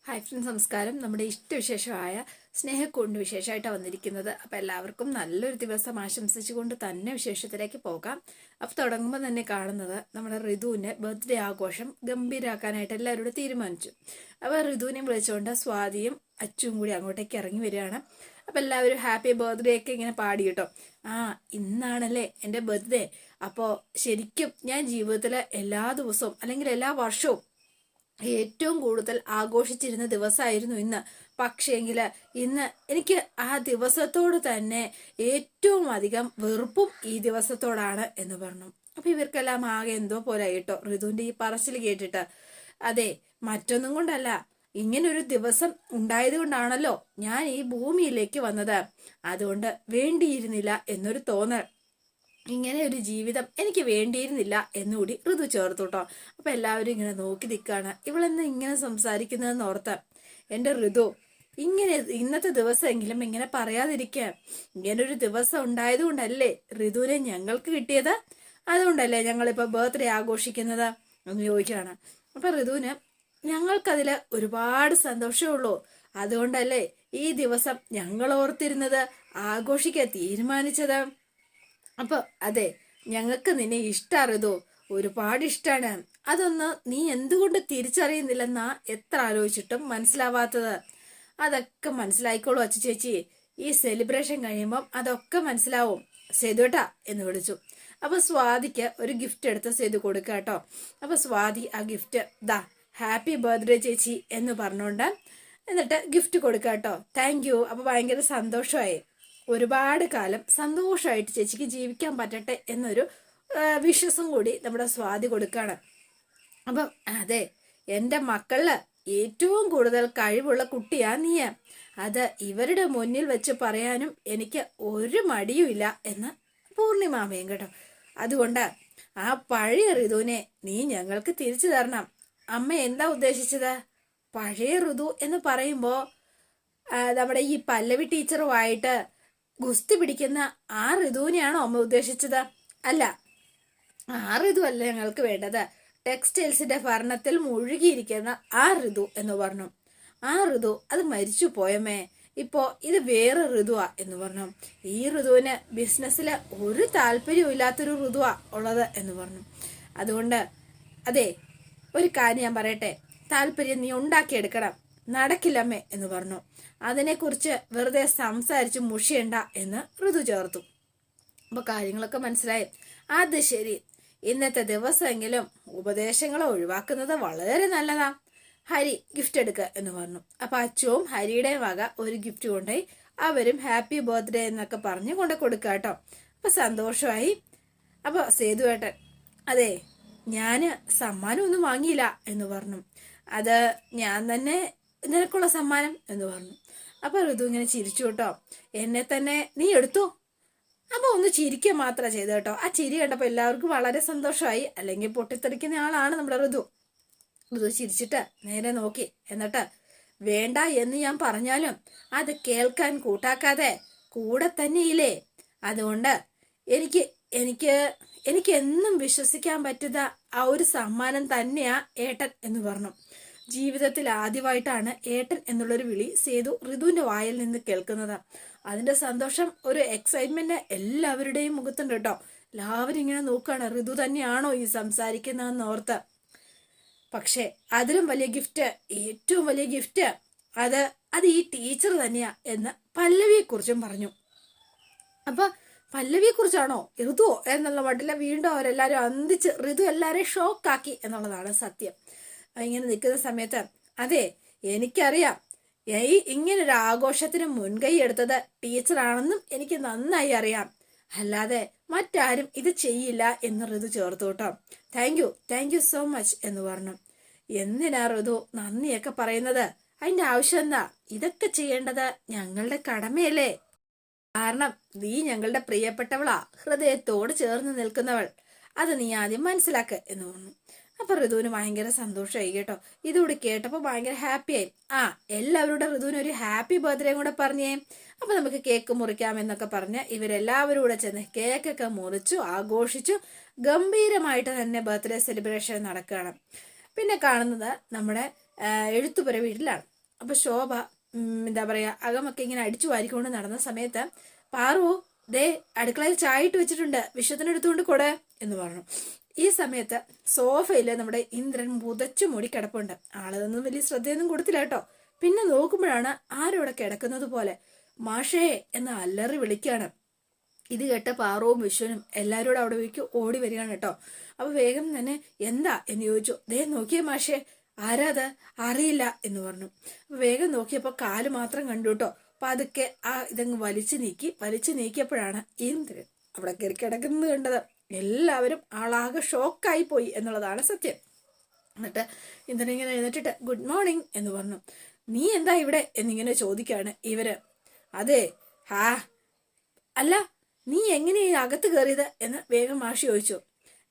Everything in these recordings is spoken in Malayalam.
ഹായ് ഫ്രണ്ട്സ്, നമസ്കാരം. നമ്മുടെ ഇഷ്ടവിശേഷമായ സ്നേഹക്കൊണ്ട് വിശേഷമായിട്ടാണ് വന്നിരിക്കുന്നത്. അപ്പം എല്ലാവർക്കും നല്ലൊരു ദിവസം ആശംസിച്ചുകൊണ്ട് തന്നെ വിശേഷത്തിലേക്ക് പോകാം. അപ്പം തുടങ്ങുമ്പോൾ തന്നെ കാണുന്നത് നമ്മുടെ ഋതുവിൻ്റെ ബർത്ത്ഡേ ആഘോഷം ഗംഭീരാക്കാനായിട്ട് എല്ലാവരോടും തീരുമാനിച്ചു. അപ്പോൾ ഋതുവിനെ വിളിച്ചുകൊണ്ട് സ്വാതിയും അച്ചും കൂടി അങ്ങോട്ടേക്ക് ഇറങ്ങി വരികയാണ്. അപ്പം എല്ലാവരും ഹാപ്പി ബർത്ത്ഡേ ഒക്കെ ഇങ്ങനെ പാടി കേട്ടോ. ഇന്നാണല്ലേ എൻ്റെ ബർത്ത്ഡേ. അപ്പോൾ ശരിക്കും ഞാൻ ജീവിതത്തിൽ എല്ലാ ദിവസവും അല്ലെങ്കിൽ എല്ലാ വർഷവും ഏറ്റവും കൂടുതൽ ആഘോഷിച്ചിരുന്ന ദിവസമായിരുന്നു ഇന്ന്. പക്ഷേങ്കിൽ ഇന്ന് എനിക്ക് ആ ദിവസത്തോട് തന്നെ ഏറ്റവും അധികം വെറുപ്പും ഈ ദിവസത്തോടാണ് എന്ന് പറഞ്ഞു. അപ്പൊ ഇവർക്കെല്ലാം ആകെ എന്തോ പോലെ കേട്ടോ ഋതുവിന്റെ ഈ പറച്ചിൽ കേട്ടിട്ട്. അതെ, മറ്റൊന്നും കൊണ്ടല്ല, ഇങ്ങനൊരു ദിവസം ഉണ്ടായത് കൊണ്ടാണല്ലോ ഞാൻ ഈ ഭൂമിയിലേക്ക് വന്നത്. അതുകൊണ്ട് വേണ്ടിയിരുന്നില്ല എന്നൊരു തോന്നൽ, ഇങ്ങനെ ഒരു ജീവിതം എനിക്ക് വേണ്ടിയിരുന്നില്ല എന്നുകൂടി ഋതു ചേർത്തു കേട്ടോ. അപ്പൊ എല്ലാവരും ഇങ്ങനെ നോക്കി നിൽക്കാണ്, ഇവളെന്ന് ഇങ്ങനെ സംസാരിക്കുന്നതെന്ന് ഓർത്ത്. എൻ്റെ ഋതു, ഇങ്ങനെ ഇന്നത്തെ ദിവസമെങ്കിലും ഇങ്ങനെ പറയാതിരിക്കുക. ഇങ്ങനൊരു ദിവസം ഉണ്ടായത് കൊണ്ടല്ലേ ഋതുവിനെ ഞങ്ങൾക്ക് കിട്ടിയത്, അതുകൊണ്ടല്ലേ ഞങ്ങളിപ്പോ ബർത്ത്ഡേ ആഘോഷിക്കുന്നത് എന്ന് ചോദിക്കുകയാണ്. അപ്പൊ ഋതുവിന്, ഞങ്ങൾക്കതില് ഒരുപാട് സന്തോഷമുള്ളൂ, അതുകൊണ്ടല്ലേ ഈ ദിവസം ഞങ്ങൾ ഓർത്തിരുന്നത്, ആഘോഷിക്കാൻ തീരുമാനിച്ചത്. അപ്പൊ അതെ, ഞങ്ങൾക്ക് നിന്നെ ഇഷ്ടറിയതോ, ഒരുപാട് ഇഷ്ടമാണ്. അതൊന്ന് നീ എന്തുകൊണ്ട് തിരിച്ചറിയുന്നില്ലെന്നാ എത്ര ആലോചിച്ചിട്ടും മനസ്സിലാവാത്തത്. അതൊക്കെ മനസ്സിലായിക്കോളൂ അച്ചു ചേച്ചി, ഈ സെലിബ്രേഷൻ കഴിയുമ്പം അതൊക്കെ മനസ്സിലാവും. സേതുവേട്ടാ എന്ന് വിളിച്ചു. അപ്പൊ സ്വാതിക്ക് ഒരു ഗിഫ്റ്റ് എടുത്ത് സേതു കൊടുക്കുക കേട്ടോ. അപ്പൊ സ്വാതി ആ ഗിഫ്റ്റ് ദാ, ഹാപ്പി ബർത്ത്ഡേ ചേച്ചി എന്ന് പറഞ്ഞുകൊണ്ട് എന്നിട്ട് ഗിഫ്റ്റ് കൊടുക്കുക കേട്ടോ. Thank you. അപ്പൊ ഭയങ്കര സന്തോഷമായി. ഒരുപാട് കാലം സന്തോഷമായിട്ട് ചേച്ചിക്ക് ജീവിക്കാൻ പറ്റട്ടെ എന്നൊരു വിശ്വാസം കൂടി നമ്മുടെ സ്വാതി കൊടുക്കാണ്. അപ്പം അതെ, എൻ്റെ മക്കളില് ഏറ്റവും കൂടുതൽ കഴിവുള്ള കുട്ടിയാ നീ. അത് ഇവരുടെ മുന്നിൽ വെച്ച് പറയാനും എനിക്ക് ഒരു മടിയുമില്ല എന്ന് പൂർണിമാമയും കേട്ടോ. അതുകൊണ്ട് ആ പഴയ ഋതുവിനെ നീ ഞങ്ങൾക്ക് തിരിച്ചു തരണം. അമ്മ എന്താ ഉദ്ദേശിച്ചത്? പഴയ ഋതു എന്ന് പറയുമ്പോ നമ്മുടെ ഈ പല്ലവി ടീച്ചറുമായിട്ട് ഗുസ്തി പിടിക്കുന്ന ആ ഋതുവിനെയാണോ അമ്മ ഉദ്ദേശിച്ചത്? അല്ല, ആ ഋതു അല്ല ഞങ്ങൾക്ക് വേണ്ടത്. ടെക്സ്റ്റൈൽസിന്റെ ഭരണത്തിൽ മുഴുകിയിരിക്കുന്ന ആ ഋതു എന്ന് പറഞ്ഞു. ആ ഋതു അത് മരിച്ചു പോയമേ, ഇപ്പോ ഇത് വേറെ ഋതുവാ എന്ന് പറഞ്ഞു. ഈ ഋതുവിന് ബിസിനസ്സില് ഒരു താല്പര്യവും ഇല്ലാത്തൊരു ഋതുവാ ഉള്ളത് എന്ന് പറഞ്ഞു. അതുകൊണ്ട് അതെ, ഒരു കാര്യം ഞാൻ പറയട്ടെ, താല്പര്യം നീ ഉണ്ടാക്കിയെടുക്കണം. നടക്കില്ലമ്മേ എന്ന് പറഞ്ഞു. അതിനെക്കുറിച്ച് വെറുതെ സംസാരിച്ച് മുഷിയണ്ട എന്ന് ഋതു ചേർത്തു. അപ്പൊ കാര്യങ്ങളൊക്കെ മനസ്സിലായി. അത് ശരി, ഇന്നത്തെ ദിവസമെങ്കിലും ഉപദേശങ്ങളെ ഒഴിവാക്കുന്നത് വളരെ നല്ലതാ. ഹരി ഗിഫ്റ്റ് എടുക്കുക എന്ന് പറഞ്ഞു. അപ്പൊ അച്ചുവും ഹരിയുടെ വക ഒരു ഗിഫ്റ്റ് കൊണ്ടുപോയി അവരും ഹാപ്പി ബർത്ത്ഡേ എന്നൊക്കെ പറഞ്ഞ് കൊണ്ട് കൊടുക്കുക കേട്ടോ. അപ്പൊ സന്തോഷമായി. അപ്പൊ സേതുവേട്ടൻ, അതെ, ഞാന് സമ്മാനം ഒന്നും വാങ്ങിയില്ല എന്ന് പറഞ്ഞു. അത് ഞാൻ തന്നെ നിനക്കുള്ള സമ്മാനം എന്ന് പറഞ്ഞു. അപ്പൊ ഋതു ഇങ്ങനെ ചിരിച്ചു കേട്ടോ. എന്നെ തന്നെ നീ എടുത്തു. അപ്പൊ ഒന്ന് ചിരിക്കുക മാത്രം ചെയ്തു കേട്ടോ. ആ ചിരി കണ്ടപ്പോ എല്ലാവർക്കും വളരെ സന്തോഷമായി. അല്ലെങ്കിൽ പൊട്ടിത്തെറിക്കുന്ന ആളാണ് നമ്മുടെ ഋതു. ഋതു ചിരിച്ചിട്ട് നേരെ നോക്കി. എന്നിട്ട്, വേണ്ട എന്ന് ഞാൻ പറഞ്ഞാലും അത് കേൾക്കാൻ കൂട്ടാക്കാതെ കൂടെ തന്നെയില്ലേ. അതുകൊണ്ട് എനിക്ക് എനിക്ക് എനിക്ക് എന്നും വിശ്വസിക്കാൻ പറ്റുന്ന ആ ഒരു സമ്മാനം തന്നെയാ ഏട്ടൻ എന്ന് പറഞ്ഞു. ജീവിതത്തിൽ ആദ്യമായിട്ടാണ് ഏട്ടൻ എന്നുള്ളൊരു വിളി സേതു ഋതുവിന്റെ വായിൽ നിന്ന് കേൾക്കുന്നത്. അതിന്റെ സന്തോഷം, ഒരു എക്സൈറ്റ്മെന്റ് എല്ലാവരുടെയും മുഖത്തുണ്ട് കേട്ടോ. എല്ലാവരും ഇങ്ങനെ നോക്കുകയാണ്, ഋതു തന്നെയാണോ ഈ സംസാരിക്കുന്നതെന്ന് ഓർത്ത്. പക്ഷെ അതിലും വലിയ ഗിഫ്റ്റ്, ഏറ്റവും വലിയ ഗിഫ്റ്റ് അത് ഈ ടീച്ചർ തന്നെയാ എന്ന് പല്ലവിയെ കുറിച്ചും പറഞ്ഞു. അപ്പൊ പല്ലവിയെ കുറിച്ചാണോ ഋതുവോ എന്നുള്ള മട്ടില്ല വീണ്ടും അവരെല്ലാരും അന്തിച്ച് ഋതു എല്ലാരെയും ഷോക്കാക്കി എന്നുള്ളതാണ് സത്യം. ഇങ്ങനെ നിൽക്കുന്ന സമയത്ത്, അതെ, എനിക്കറിയാം ഇങ്ങനൊരു ആഘോഷത്തിന് മുൻകൈ എടുത്തത് ടീച്ചറാണെന്നും എനിക്ക് നന്നായി അറിയാം. അല്ലാതെ മറ്റാരും ഇത് ചെയ്യില്ല എന്ന് ഋതു ചേർത്തു കേട്ടോ. താങ്ക് യു സോ മച്ച് എന്ന് പറഞ്ഞു. എന്തിനാ ഋതു നന്ദിയൊക്കെ പറയുന്നത്? അതിന്റെ ആവശ്യം എന്താ? ഇതൊക്കെ ചെയ്യേണ്ടത് ഞങ്ങളുടെ കടമയല്ലേ. കാരണം നീ ഞങ്ങളുടെ പ്രിയപ്പെട്ടവളാ, ഹൃദയത്തോട് ചേർന്ന് നിൽക്കുന്നവൾ. അത് നീ ആദ്യം മനസ്സിലാക്ക എന്ന് പറഞ്ഞു. അപ്പൊ ഋതുവിന് ഭയങ്കര സന്തോഷമായി കേട്ടോ. ഇതുകൂടി കേട്ടപ്പോ ഭയങ്കര ഹാപ്പിയായി. എല്ലാവരുടെ ഋതുവിന് ഒരു ഹാപ്പി ബർത്ത്ഡേ കൂടെ പറഞ്ഞേ. അപ്പൊ നമുക്ക് കേക്ക് മുറിക്കാം എന്നൊക്കെ പറഞ്ഞ് ഇവരെല്ലാവരും കൂടെ ചെന്ന് കേക്കൊക്കെ മുറിച്ചു ആഘോഷിച്ചു. ഗംഭീരമായിട്ട് തന്നെ ബർത്ത്ഡേ സെലിബ്രേഷൻ നടക്കുകയാണ്. പിന്നെ കാണുന്നത് നമ്മുടെ എഴുത്തുപുര വീട്ടിലാണ്. അപ്പൊ ശോഭ എന്താ പറയാ അകമൊക്കെ ഇങ്ങനെ അടിച്ചു വാരിക്കൊണ്ട് നടന്ന സമയത്ത് പാറു ദേ അടുക്കളയിൽ ചായ ഇട്ട് വെച്ചിട്ടുണ്ട്, വിശ്വത്തിനെടുത്തുകൊണ്ട് കൊട എന്ന് പറഞ്ഞു. ഈ സമയത്ത് സോഫയില് നമ്മുടെ ഇന്ദ്രൻ മുതച്ചു മൂടി കിടപ്പുണ്ട്. ആളതൊന്നും വലിയ ശ്രദ്ധയൊന്നും കൊടുത്തില്ല കേട്ടോ. പിന്നെ നോക്കുമ്പോഴാണ് ആരോടെ കിടക്കുന്നത് പോലെ മാഷേ എന്ന് അല്ലറി വിളിക്കാണ്. ഇത് കേട്ട പാറുവും വിശ്വനും എല്ലാവരും അവിടെ വീക്ക് ഓടി വരികയാണ് കേട്ടോ. അപ്പൊ വേഗം തന്നെ എന്താ എന്ന് ചോദിച്ചു. ദേ നോക്കിയേ മാഷേ, ആരാത് അറിയില്ല എന്ന് പറഞ്ഞു. അപ്പൊ വേഗം നോക്കിയപ്പോ കാല് മാത്രം കണ്ടു കേട്ടോ. അപ്പൊ അതൊക്കെ ഇതങ്ങ് വലിച്ചു നീക്കിയപ്പോഴാണ് ഇന്ദ്രൻ അവിടെ കയറി കിടക്കുന്നത് കണ്ടത്. എല്ലാവരും ആളാകെ ഷോക്കായി പോയി എന്നുള്ളതാണ് സത്യം. എന്നിട്ട് ഇന്ദ്രൻ ഇങ്ങനെ എഴുന്നേറ്റിട്ട് ഗുഡ് മോർണിംഗ് എന്ന് പറഞ്ഞു. നീ എന്താ ഇവിടെ എന്നിങ്ങനെ ചോദിക്കാണ് ഇവര്. അതെ അല്ല നീ എങ്ങനെയാ അകത്ത് കയറിയത് എന്ന് വേഗം മാഷി ചോദിച്ചു.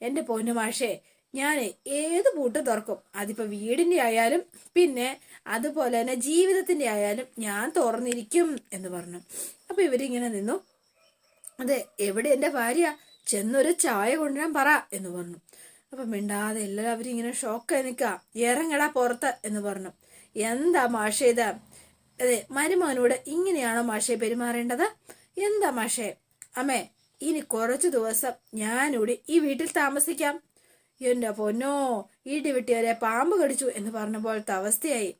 എന്റെ പൊന്നു മാഷേ, ഞാൻ ഏത് പൂട്ട് തുറക്കും, അതിപ്പോ വീടിന്റെ ആയാലും പിന്നെ അതുപോലെ തന്നെ ജീവിതത്തിന്റെ ആയാലും ഞാൻ തുറന്നിരിക്കും എന്ന് പറഞ്ഞു. അപ്പൊ ഇവരിങ്ങനെ നിന്നു. അതെ എവിടെ എന്റെ ഭാര്യ, ചെന്നൊരു ചായ കൊണ്ടുവരാൻ പറ എന്ന് പറഞ്ഞു. അപ്പൊ മിണ്ടാതെ എല്ലാവരും ഇങ്ങനെ ഷോക്കായി നിൽക്ക. ഇറങ്ങടാ പുറത്ത് എന്ന് പറഞ്ഞു. എന്താ മാഷേ ഇത്, അതെ മരുമോനോട് ഇങ്ങനെയാണോ മാഷേ പെരുമാറേണ്ടത്? എന്താ മാഷേ? അമ്മേ ഇനി കുറച്ചു ദിവസം ഞാനിവിടെ ഈ വീട്ടിൽ താമസിക്കാം. എന്റെ പൊന്നോ, ഇടിവിട്ടിയാരെ പാമ്പ് കടിച്ചു എന്ന് പറഞ്ഞ പോലത്തെ അവസ്ഥയായി.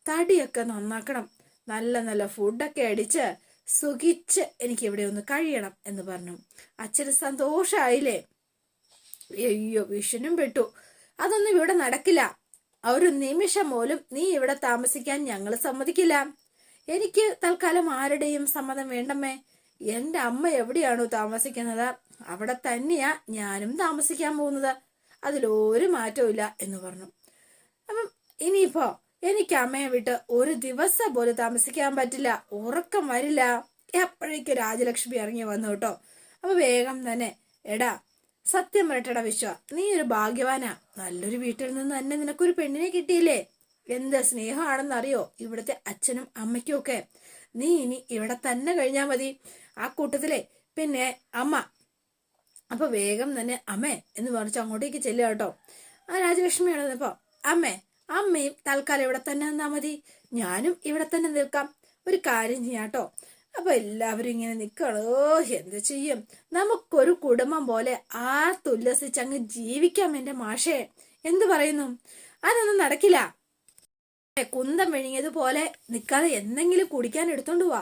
തടിയൊക്കെ നന്നാക്കണം, നല്ല നല്ല ഫുഡൊക്കെ അടിച്ച് സുഖിച്ച് എനിക്ക് ഇവിടെ ഒന്ന് കഴിയണം എന്ന് പറഞ്ഞു. അച്ഛന് സന്തോഷായില്ലേ? അയ്യോ വിഷനും പെട്ടു. അതൊന്നും ഇവിടെ നടക്കില്ല. ഒരു നിമിഷം പോലും നീ ഇവിടെ താമസിക്കാൻ ഞങ്ങൾ സമ്മതിക്കില്ല. എനിക്ക് തൽക്കാലം ആരുടെയും സമ്മതം വേണ്ടമ്മേ. എന്റെ അമ്മ എവിടെയാണോ താമസിക്കുന്നത് അവിടെ തന്നെയാ ഞാനും താമസിക്കാൻ പോകുന്നത്. അതിലൊരു മാറ്റവും ഇല്ല എന്ന് പറഞ്ഞു. അപ്പം ഇനിയിപ്പോ എനിക്ക് അമ്മയെ വിട്ട് ഒരു ദിവസം പോലും താമസിക്കാൻ പറ്റില്ല, ഉറക്കം വരില്ല. എപ്പോഴേക്കും രാജലക്ഷ്മി ഇറങ്ങി വന്നു കേട്ടോ. അപ്പൊ വേഗം തന്നെ എടാ സത്യം പറയട്ടടാ വിശ്വ, നീ ഒരു ഭാഗ്യവാനാ. നല്ലൊരു വീട്ടിൽ നിന്ന് തന്നെ നിനക്കൊരു പെണ്ണിനെ കിട്ടിയില്ലേ. എന്ത് സ്നേഹമാണെന്നറിയോ ഇവിടുത്തെ അച്ഛനും അമ്മയ്ക്കും ഒക്കെ. നീ ഇനി ഇവിടെ തന്നെ കഴിഞ്ഞാ മതി. ആ കൂട്ടത്തിലെ പിന്നെ അമ്മ. അപ്പൊ വേഗം തന്നെ അമ്മേ എന്ന് പറഞ്ഞു അങ്ങോട്ടേക്ക് ചെല്ലുക കേട്ടോ. ആ രാജലക്ഷ്മിയാണ്. ഇപ്പൊ അമ്മയും തൽക്കാലം ഇവിടെ തന്നെ നിന്നാ മതി, ഞാനും ഇവിടെ തന്നെ നിൽക്കാം. ഒരു കാര്യം ചെയ്യാട്ടോ. അപ്പൊ എല്ലാവരും ഇങ്ങനെ നിൽക്കണോ, എന്ത് ചെയ്യും, നമുക്കൊരു കുടുംബം പോലെ ഉല്ലസിച്ചങ്ങ് ജീവിക്കാം എന്റെ മാഷേ. എന്തു പറയുന്നു? അതൊന്നും നടക്കില്ല. കുന്തം വിഴുങ്ങിയതുപോലെ നിൽക്കാതെ എന്തെങ്കിലും കുടിക്കാൻ എടുത്തോണ്ട് പോവാ.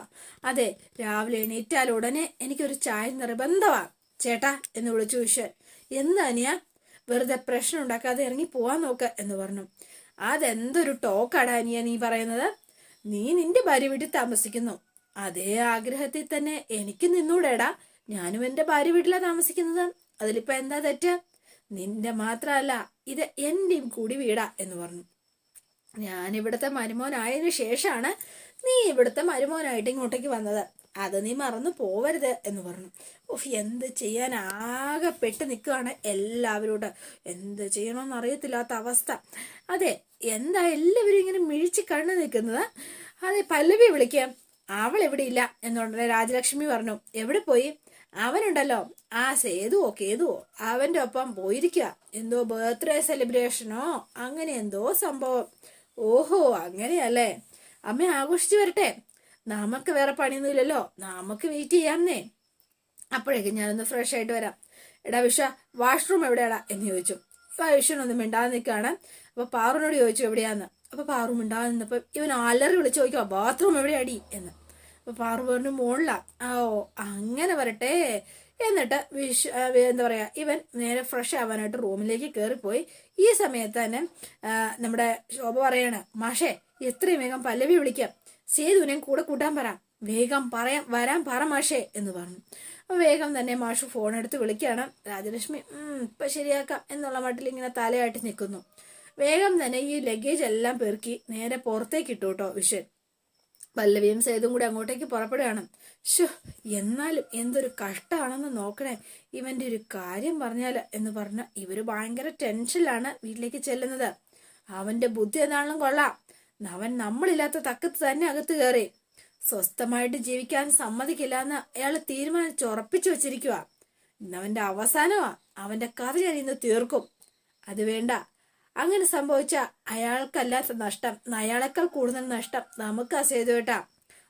അതെ രാവിലെ എണീറ്റാൽ ഉടനെ എനിക്കൊരു ചായ നിർബന്ധമാ ചേട്ടാ എന്ന് വിളിച്ചു വിശ്വൻ. എന്താനിയാ വെറുതെ പ്രശ്നം ഉണ്ടാക്കാതെ ഇറങ്ങി പോവാൻ നോക്ക എന്ന് പറഞ്ഞു. അതെന്തൊരു ടോക്കാടാ അനിയ നീ പറയുന്നത്? നീ നിന്റെ ഭാര്യ വീട്ടിൽ താമസിക്കുന്നു, അതേ ആഗ്രഹത്തിൽ തന്നെ എനിക്ക് നിന്നൂടേടാ. ഞാനും എന്റെ ഭാര്യ വീട്ടിലാ താമസിക്കുന്നത്, അതിലിപ്പോ എന്താ തെറ്റ്? നിന്റെ മാത്രല്ല ഇത് എന്റെയും കൂടി വീടാ എന്ന് പറഞ്ഞു. ഞാൻ ഇവിടുത്തെ മരുമോനായതിനു ശേഷമാണ് നീ ഇവിടുത്തെ മരുമോനായിട്ട് ഇങ്ങോട്ടേക്ക് വന്നത്, അത് നീ മറന്നു പോവരുത് എന്ന് പറഞ്ഞു. ഓഹ് എന്ത് ചെയ്യാൻ, ആകെ പെട്ട് നിൽക്കുകയാണ് എല്ലാവരോട്. എന്ത് ചെയ്യണമെന്ന് അറിയത്തില്ലാത്ത അവസ്ഥ. അതെ എന്താ എല്ലാവരും ഇങ്ങനെ മിഴിച്ച് കണ്ണു നിൽക്കുന്നത്? അതെ പല്ലവി വിളിക്കാം, അവൾ എവിടെ ഇല്ല എന്നുടനെ രാജലക്ഷ്മി പറഞ്ഞു. എവിടെ പോയി? അവനുണ്ടല്ലോ ആ കേതുവോ അവന്റെ ഒപ്പം പോയിരിക്കുക. എന്തോ ബർത്ത്ഡേ സെലിബ്രേഷനോ അങ്ങനെ എന്തോ സംഭവം. ഓഹോ അങ്ങനെയല്ലേ. അമ്മ ആഘോഷിച്ചു വരട്ടെ, നമുക്ക് വേറെ പണിയൊന്നുമില്ലല്ലോ, നമുക്ക് വെയിറ്റ് ചെയ്യാന്നേ. അപ്പോഴേക്കും ഞാനൊന്ന് ഫ്രഷ് ആയിട്ട് വരാം. എടാ വിശ്വ വാഷ്റൂം എവിടെയാടാ എന്ന് ചോദിച്ചു. വിശ്വനൊന്നും മിണ്ടാതെ നിൽക്കുകയാണ്. അപ്പൊ പാറുവിനോട് ചോദിച്ചു എവിടെയാന്ന്. അപ്പൊ പാറു മിണ്ടാതെ നിന്നപ്പോ ഇവൻ അലറി വിളിച്ചു ചോദിക്കുക ബാത്റൂം എവിടെയാടി എന്ന്. അപ്പൊ പാറു പറഞ്ഞു മുകളിലാ. ഓ അങ്ങനെ വരട്ടെ. എന്നിട്ട് എന്താ പറയാ ഇവൻ നേരെ ഫ്രഷ് ആവാനായിട്ട് റൂമിലേക്ക് കയറിപ്പോയി. ഈ സമയത്ത് തന്നെ നമ്മുടെ ശോഭ പറയാണ്, മാഷേ എത്രയും വേഗം പല്ലവി വിളിക്കാം, സേതുവിനെ കൂടെ കൂട്ടാൻ പറ, വേഗം വരാൻ പറ മാഷേ എന്ന് പറഞ്ഞു. അപ്പൊ വേഗം തന്നെ മാഷ് ഫോൺ എടുത്ത് വിളിക്കുകയാണ്. രാജലക്ഷ്മി ഇപ്പൊ ശരിയാക്കാം എന്നുള്ള മട്ടിൽ ഇങ്ങനെ തലയായിട്ട് നിൽക്കുന്നു. വേഗം തന്നെ ഈ ലഗേജ് എല്ലാം പെറുക്കി നേരെ പുറത്തേക്ക് ഇട്ടു കേട്ടോ വിശ്വൻ. പല്ലവിയും സേതും കൂടി അങ്ങോട്ടേക്ക് പുറപ്പെടുകയാണ്. ഷോ എന്നാലും എന്തൊരു കഷ്ടമാണെന്ന് നോക്കണേ, ഇവന്റെ ഒരു കാര്യം പറഞ്ഞാല് എന്ന് പറഞ്ഞ ഇവര് ഭയങ്കര ടെൻഷനിലാണ് വീട്ടിലേക്ക് ചെല്ലുന്നത്. അവന്റെ ബുദ്ധി എന്നാണെങ്കിലും കൊള്ളാം, അവൻ നമ്മളില്ലാത്ത തക്കത്ത് തന്നെ അകത്ത് കയറി സ്വസ്ഥമായിട്ട് ജീവിക്കാൻ സമ്മതിക്കില്ല എന്ന് അയാൾ തീരുമാനിച്ചുറപ്പിച്ചു വെച്ചിരിക്കുക. ഇന്നവന്റെ അവസാനമാ, അവന്റെ കഥ ഞാൻ ഇന്ന് തീർക്കും. അത് വേണ്ട, അങ്ങനെ സംഭവിച്ച അയാൾക്കല്ലാത്ത നഷ്ടം, അയാളെക്കാൾ കൂടുതൽ നഷ്ടം നമുക്കാ സേതുവേട്ടാ.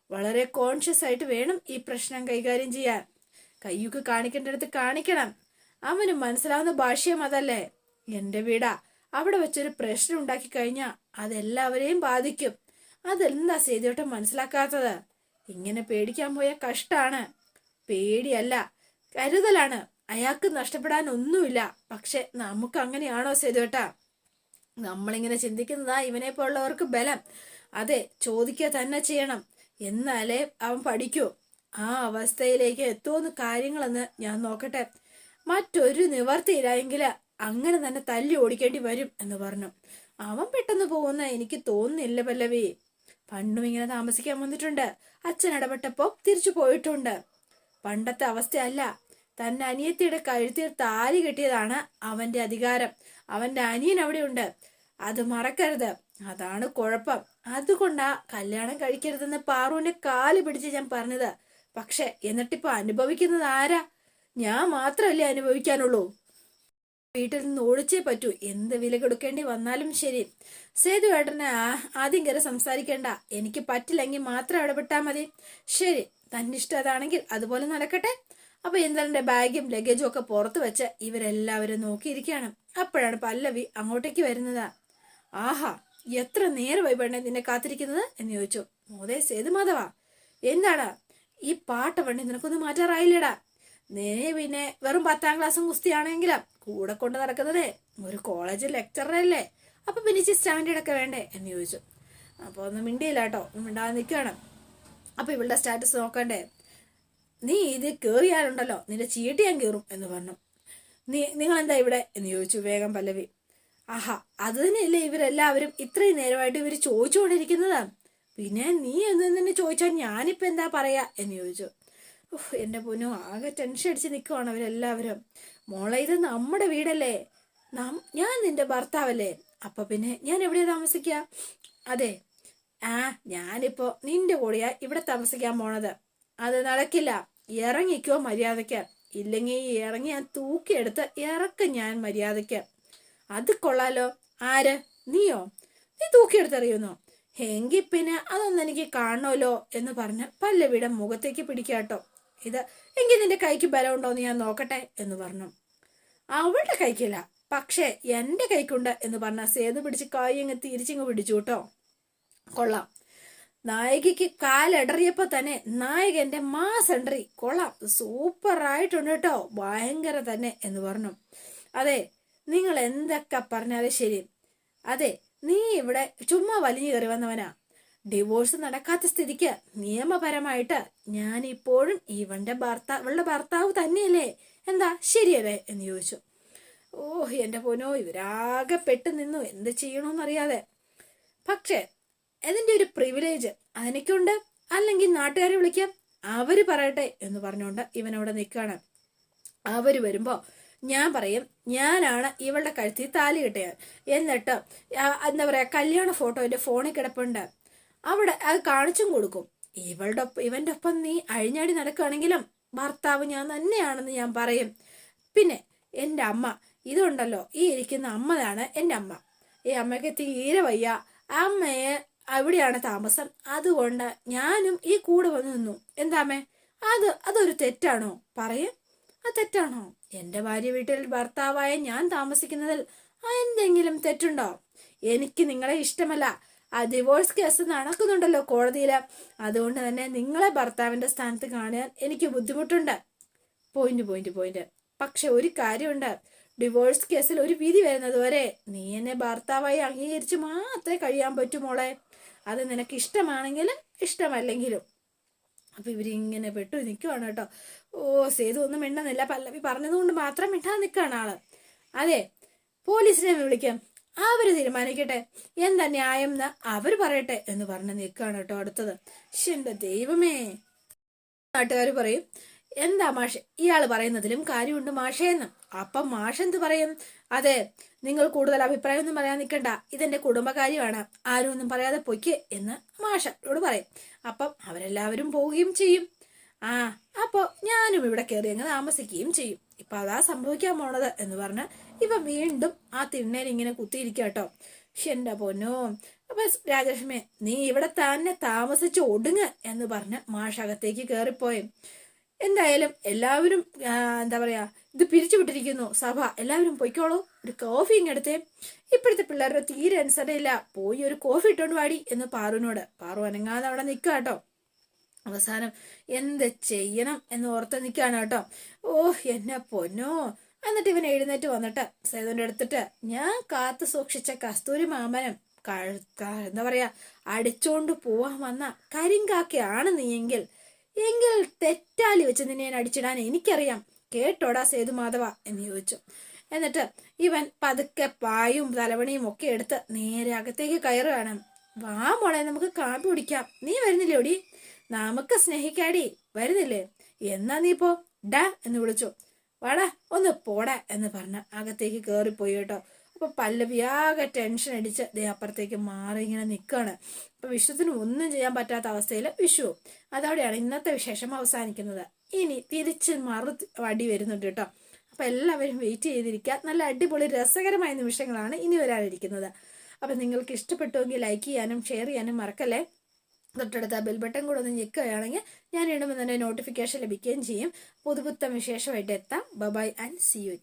വളരെ കോൺഷ്യസ് ആയിട്ട് വേണം ഈ പ്രശ്നം കൈകാര്യം ചെയ്യാൻ. കയ്യൊക്കെ കാണിക്കേണ്ടടുത്ത് കാണിക്കണം. അവന് മനസ്സിലാവുന്ന ഭാഷയും അതല്ലേ. എന്റെ വീടാ, അവിടെ വെച്ചൊരു പ്രശ്നം ഉണ്ടാക്കി കഴിഞ്ഞാൽ അതെല്ലാവരെയും ബാധിക്കും. അതെന്താ സേതുവേട്ടൻ മനസ്സിലാക്കാത്തത്? ഇങ്ങനെ പേടിക്കാൻ പോയ കഷ്ടാണ്. പേടിയല്ല, കരുതലാണ്. അയാൾക്ക് നഷ്ടപ്പെടാൻ ഒന്നുമില്ല. പക്ഷെ നമുക്ക് അങ്ങനെയാണോ സേതുവേട്ടാ? നമ്മളിങ്ങനെ ചിന്തിക്കുന്നതാ ഇവനെ പോലുള്ളവർക്ക് ബലം. അതെ, ചോദിക്കുക തന്നെ ചെയ്യണം. എന്നാലേ അവൻ പഠിക്കൂ. ആ അവസ്ഥയിലേക്ക് എത്തുമെന്ന് കാര്യങ്ങളെന്ന് ഞാൻ നോക്കട്ടെ. മറ്റൊരു നിവർത്തിയില്ല അങ്ങനെ തന്നെ തല്ലി ഓടിക്കേണ്ടി വരും എന്ന് പറഞ്ഞു. അവൻ പെട്ടെന്ന് പോകുന്ന എനിക്ക് തോന്നുന്നില്ല പല്ലവി. പണ്ടും ഇങ്ങനെ താമസിക്കാൻ വന്നിട്ടുണ്ട്. അച്ഛൻ ഇടപെട്ടപ്പോ തിരിച്ചു പോയിട്ടുണ്ട്. പണ്ടത്തെ അവസ്ഥയല്ല. തന്റെ അനിയത്തിയുടെ കഴുത്തിൽ താലി കെട്ടിയതാണ് അവന്റെ അധികാരം. അവന്റെ അനിയൻ അവിടെയുണ്ട്, അത് മറക്കരുത്. അതാണ് കുഴപ്പം. അതുകൊണ്ടാ കല്യാണം കഴിക്കരുതെന്ന് പാറുവിന്റെ കാല് പിടിച്ച് ഞാൻ പറഞ്ഞത്. പക്ഷെ എന്നിട്ടിപ്പോ അനുഭവിക്കുന്നത് ആരാ? ഞാൻ മാത്രമല്ലേ അനുഭവിക്കാനുള്ളൂ. വീട്ടിൽ നിന്ന് ഓടിച്ചേ പറ്റൂ, എന്ത് വില കൊടുക്കേണ്ടി വന്നാലും ശരി. സേതു ഏട്ടനെ ആദ്യം കയറി സംസാരിക്കേണ്ട. എനിക്ക് പറ്റില്ലെങ്കിൽ മാത്രം ഇടപെട്ടാ മതി. ശരി, തന്റെ ഇഷ്ടം അതാണെങ്കിൽ അതുപോലെ നടക്കട്ടെ. അപ്പൊ ഇന്ദ്രന്റെ ബാഗും ലഗേജും ഒക്കെ പുറത്തു വെച്ച് ഇവരെല്ലാവരും നോക്കിയിരിക്കുകയാണ്. അപ്പോഴാണ് പല്ലവി അങ്ങോട്ടേക്ക് വരുന്നത്. ആഹാ, എത്ര നേരമായി പെണ്ണെ നിന്നെ കാത്തിരിക്കുന്നത് എന്ന് ചോദിച്ചു. മോദേ സേതു മാധവ, എന്താണ് ഈ പാട്ട പെണ്ണെ നിനക്കൊന്നും മാറ്റാറായില്ലടാ. നീ പിന്നെ വെറും 10ാം ക്ലാസ്സും കുസ്തിയാണെങ്കിലും കൂടെ കൊണ്ട് നടക്കുന്നതേ ഒരു കോളേജ് ലെക്ചറല്ലേ. അപ്പൊ പിന്നെ സ്റ്റാൻഡേർഡ് ഒക്കെ വേണ്ടേ എന്ന് ചോദിച്ചു. അപ്പൊ ഒന്നും മിണ്ടിയില്ല കേട്ടോ, മിണ്ടാതെ നിൽക്കുകയാണ്. അപ്പൊ ഇവളുടെ സ്റ്റാറ്റസ് നോക്കണ്ടേ. നീ ഇത് കേറിയാലുണ്ടല്ലോ നിന്റെ ചീട്ട് ഞാൻ കീറും എന്ന് പറഞ്ഞു. നിങ്ങൾ എന്താ ഇവിടെ എന്ന് ചോദിച്ചു വേഗം പല്ലവി. ആഹാ, അത് തന്നെയല്ലേ ഇവരെല്ലാവരും ഇത്രയും നേരമായിട്ട് ഇവര് ചോദിച്ചുകൊണ്ടിരിക്കുന്നത്. പിന്നെ നീ എന്ന് ചോദിച്ചാൽ ഞാനിപ്പോ എന്താ പറയാ എന്ന് ചോദിച്ചു. എന്റെ പൊന്നു, ആകെ ടെൻഷൻ അടിച്ച് നിൽക്കുവാണ് അവരെല്ലാവരും. മോളെ, ഇത് നമ്മുടെ വീടല്ലേ, ഞാൻ നിന്റെ ഭർത്താവല്ലേ, അപ്പൊ പിന്നെ ഞാൻ എവിടെയാ താമസിക്കുക? അതെ, ഞാനിപ്പോ നിന്റെ കൂടെയാ ഇവിടെ താമസിക്കാൻ പോണത്. അത് നടക്കില്ല. ഇറങ്ങിക്കോ മര്യാദയ്ക്ക്. ഇല്ലെങ്കിൽ ഇറങ്ങി ഞാൻ തൂക്കിയെടുത്ത് ഇറക്കം ഞാൻ മര്യാദയ്ക്ക്. അത് കൊള്ളാലോ. ആര്? നീയോ? നീ തൂക്കിയെടുത്തറിയുന്നോ? എങ്കിൽ പിന്നെ അതൊന്നും എനിക്ക് കാണണമല്ലോ എന്ന് പറഞ്ഞ് പല്ലവിയുടെ മുഖത്തേക്ക് പിടിക്കാട്ടോ. ഇത് എങ്കിൽ നിന്റെ കൈക്ക് ബലമുണ്ടോന്ന് ഞാൻ നോക്കട്ടെ എന്ന് പറഞ്ഞു. അവളുടെ കൈക്കില്ല, പക്ഷെ എന്റെ കൈക്കുണ്ട് എന്ന് പറഞ്ഞ സേതു പിടിച്ച് കൈ അങ്ങ് തിരിച്ചിങ്ങ് പിടിച്ചു കേട്ടോ. കൊള്ളാം. നായികയ്ക്ക് കാലിടറിയപ്പോ തന്നെ നായകന്റെ മാസ് എൻട്രി. കൊള്ളാം, സൂപ്പർ ആയിട്ടുണ്ട് കേട്ടോ, ഭയങ്കര തന്നെ എന്ന് പറഞ്ഞു. അതെ, നിങ്ങൾ എന്തൊക്കെ പറഞ്ഞാലും ശരി. അതെ, നീ ഇവിടെ ചുമ്മാ വലിഞ്ഞു കയറി വന്നവനാ. ഡിവോഴ്സ് നടക്കാത്ത സ്ഥിതിക്ക് നിയമപരമായിട്ട് ഞാൻ ഇപ്പോഴും ഇവളുടെ ഭർത്താവ് തന്നെയല്ലേ. എന്താ ശരിയല്ലേ എന്ന് ചോദിച്ചു. എന്റെ പൊന്നോ, ഇവരാകെ പെട്ടു നിന്നു, എന്ത് ചെയ്യണോന്നറിയാതെ. പക്ഷെ അതിന്റെ ഒരു പ്രിവിലേജ് എനിക്കുണ്ട്. അല്ലെങ്കിൽ നാട്ടുകാരെ വിളിക്കാം, അവര് പറയട്ടെ എന്ന് പറഞ്ഞുകൊണ്ട് ഇവനവിടെ നിൽക്കുകയാണ്. അവര് വരുമ്പോ ഞാൻ പറയും ഞാനാണ് ഇവളുടെ കഴുത്തിൽ താലി കെട്ടിയത്. എന്നിട്ട് എന്താ പറയാ, കല്യാണ ഫോട്ടോ എന്റെ ഫോണിൽ കിടപ്പുണ്ട്, അവിടെ അത് കാണിച്ചും കൊടുക്കും. ഇവന്റെ ഒപ്പം നീ അഴിഞ്ഞാടി നടക്കുകയാണെങ്കിലും ഭർത്താവ് ഞാൻ തന്നെയാണെന്ന് ഞാൻ പറയും. പിന്നെ എൻ്റെ അമ്മ, ഇതുണ്ടല്ലോ, ഈ ഇരിക്കുന്ന അമ്മയാണ് എൻ്റെ അമ്മ. ഈ അമ്മയ്ക്ക് തീരെ വയ്യ, അമ്മയെ അവിടെയാണ് താമസം. അതുകൊണ്ട് ഞാനും ഈ കൂടെ വന്നു നിന്നു. എന്താമ്മേ, അതൊരു തെറ്റാണോ? പറയേ, അത് തെറ്റാണോ? എൻ്റെ ഭാര്യ വീട്ടിൽ ഭർത്താവായ ഞാൻ താമസിക്കുന്നതിൽ എന്തെങ്കിലും തെറ്റുണ്ടോ? എനിക്ക് നിങ്ങളെ ഇഷ്ടമല്ല. ആ ഡിവോഴ്സ് കേസ് നടക്കുന്നുണ്ടല്ലോ കോടതിയില്. അതുകൊണ്ട് തന്നെ നിങ്ങളെ ഭർത്താവിന്റെ സ്ഥാനത്ത് കാണാൻ എനിക്ക് ബുദ്ധിമുട്ടുണ്ട്. പോയിന്റ്. പക്ഷെ ഒരു കാര്യമുണ്ട്, ഡിവോഴ്സ് കേസിൽ ഒരു വിധി വരുന്നത് വരെ നീ എന്നെ ഭർത്താവായി അംഗീകരിച്ച് മാത്രമേ കഴിയാൻ പറ്റൂ മോളെ. അത് നിനക്ക് ഇഷ്ടമാണെങ്കിലും ഇഷ്ടമല്ലെങ്കിലും. അപ്പൊ ഇവരിങ്ങനെ പെട്ടു നിൽക്കുവാണ് കേട്ടോ. സേതു ഒന്നും മിണ്ടുന്നില്ല. പല്ലവി പറഞ്ഞതുകൊണ്ട് മാത്രം മിണ്ടാതെ നിൽക്കുകയാണ് ആള്. അതെ, പോലീസിനെ വിളിക്കാം, അവര് തീരുമാനിക്കട്ടെ എന്താ ന്യായം എന്ന് അവര് പറയട്ടെ എന്ന് പറഞ്ഞ് നിൽക്കുകയാണ് കേട്ടോ. അടുത്തത്, എന്റെ ദൈവമേ. നാട്ടുകാർ പറയും, എന്താ മാഷെ, ഇയാള് പറയുന്നതിലും കാര്യമുണ്ട് മാഷേന്ന്. അപ്പം മാഷ് എന്ത് പറയും? അതെ, നിങ്ങൾ കൂടുതൽ അഭിപ്രായം ഒന്നും പറയാൻ നിൽക്കണ്ട, ഇതെന്റെ കുടുംബകാര്യമാണ്, ആരും ഒന്നും പറയാതെ പൊയ്ക്ക് എന്ന് മാഷോട് പറയും. അപ്പം അവരെല്ലാവരും പോവുകയും ചെയ്യും. അപ്പൊ ഞാനും ഇവിടെ കയറി അങ്ങ് താമസിക്കുകയും ചെയ്യും. ഇപ്പൊ അതാ സംഭവിക്കാൻ പോണത് എന്ന് പറഞ്ഞ് ഇവ വീണ്ടും ആ തിണ്ണയിൽ ഇങ്ങനെ കുത്തിയിരിക്കുക കേട്ടോ. എന്റെ പൊന്നോ. അപ്പൊ രാജലക്ഷ്മി, നീ ഇവിടെ തന്നെ താമസിച്ച് ഒടുങ്ങ് എന്ന് പറഞ്ഞ് മാഷ് അകത്തേക്ക് കയറിപ്പോയി. എന്തായാലും എല്ലാവരും എന്താ പറയാ, ഇത് പിരിച്ചുവിട്ടിരിക്കുന്നു സഭ, എല്ലാവരും പൊയ്ക്കോളൂ, ഒരു കോഫി ഇങ്ങെടുത്തേ. ഇപ്പോഴത്തെ പിള്ളേരുടെ തീരെ അനുസരണയില്ല, പോയി ഒരു കോഫി ഇട്ടോണ്ട് വാടി എന്ന് പാറുവിനോട്. പാറു അനങ്ങാതെ അവിടെ നിൽക്കുക കേട്ടോ. അവസാനം എന്ത് ചെയ്യണം എന്ന് ഓർത്ത് നിൽക്കുകയാണ് കേട്ടോ. എന്നെ പൊന്നോ. എന്നിട്ട് ഇവൻ എഴുന്നേറ്റ് വന്നിട്ട് സേതുവിന്റെ അടുത്തിട്ട്, ഞാൻ കാത്തു സൂക്ഷിച്ച കസ്തൂരി മാമനം എന്താ പറയാ അടിച്ചോണ്ട് പോവാൻ വന്ന കരിങ്കാക്കയാണ് നീയെങ്കിൽ തെറ്റാലി വെച്ച് നിന്നെ ഞാൻ അടിച്ചിടാൻ എനിക്കറിയാം, കേട്ടോടാ സേതുമാധവ എന്ന് ചോദിച്ചു. എന്നിട്ട് ഇവൻ പതുക്കെ പായും തലവണിയും ഒക്കെ എടുത്ത് നേരെ അകത്തേക്ക് കയറുകയാണ്. വാ മോളെ, നമുക്ക് കാപ്പി കുടിക്കാം, നീ വരുന്നില്ലേ ഓടി, നമുക്ക് സ്നേഹിക്കാടി, വരുന്നില്ലേ, എന്നാ നീ പോ ഡാ എന്ന് വിളിച്ചു. വാടാ ഒന്ന് പോടാ എന്ന് പറഞ്ഞ അകത്തേക്ക് കയറിപ്പോയി കേട്ടോ. അപ്പൊ പല്ലവി ആകെ ടെൻഷൻ അടിച്ച് അപ്പുറത്തേക്ക് മാറി ഇങ്ങനെ നിൽക്കുകയാണ്. അപ്പൊ വിശ്വത്തിന് ഒന്നും ചെയ്യാൻ പറ്റാത്ത അവസ്ഥയിൽ വിഷു. അതോടെയാണ് ഇന്നത്തെ വിശേഷം അവസാനിക്കുന്നത്. ഇനി തിരിച്ച് വടി വരുന്നുണ്ട് കേട്ടോ. അപ്പൊ എല്ലാവരും വെയിറ്റ് ചെയ്തിരിക്കുക. നല്ല അടിപൊളി രസകരമായ നിമിഷങ്ങളാണ് ഇനി വരാനിരിക്കുന്നത്. അപ്പൊ നിങ്ങൾക്ക് ഇഷ്ടപ്പെട്ടുവെങ്കിൽ ലൈക്ക് ചെയ്യാനും ഷെയർ ചെയ്യാനും മറക്കല്ലേ. തൊട്ടടുത്ത ബെൽ ബട്ടൺ കൂടെ ഒന്ന് ഞെക്കുകയാണെങ്കിൽ ഞാൻ ഇടുമ്പോൾ തന്നെ നോട്ടിഫിക്കേഷൻ ലഭിക്കുകയും ചെയ്യും. പുതുപുത്തൻ വിശേഷമായിട്ട് എത്താം. Bye and see U.